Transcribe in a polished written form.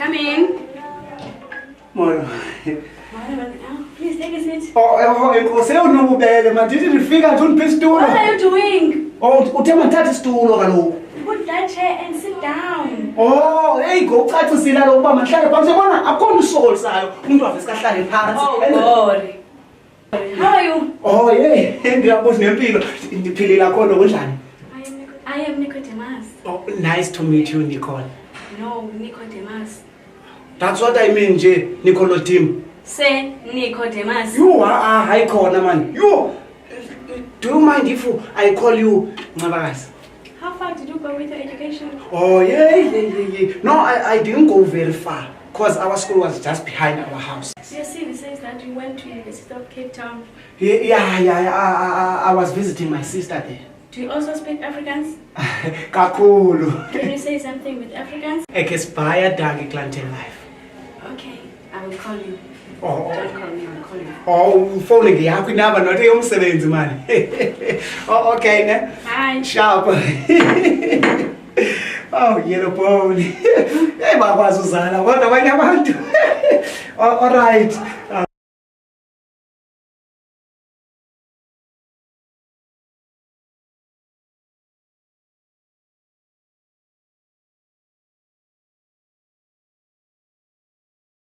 Come in. Molo. Please take a seat. Usewunobubele mandithi ndifika nje undipha isitulo. What are you doing? Uthe mandithathe isitulo kaloku. Put that chair and sit down. Hey ngokucacisile lo uba mahlale phantsi yabona akho umsolisayo umuntu ave sikahlale phansi. God. How are you? Ngiyabuza nempilo. Ndiphilile khona kunjani? I am Nicodemus. Nice to meet you, Nicole. No, Nicodemus. That's what I mean, nje, Nicolodim. Say Nicodemus. You are high corner, man. You. Do you mind if I call you Ngabakazi? How far did you go with your education? Yeah. No, I didn't go very far. Because our school was just behind our house. Your CV says that you went to University of Cape Town. Yeah. I was visiting my sister there. Do you also speak Afrikaans? Kakhulu. Can you say something with Afrikaans? Ekesbaya dangi Clanton life. Okay, I will call you. Don't call me, I'll call you. Phone ngiyakho inaba not eyomsebenzi man. Okay ne? Hi. Sharp. Yellow bone. Bakwazi uzala kodwa abanye abantu. All right.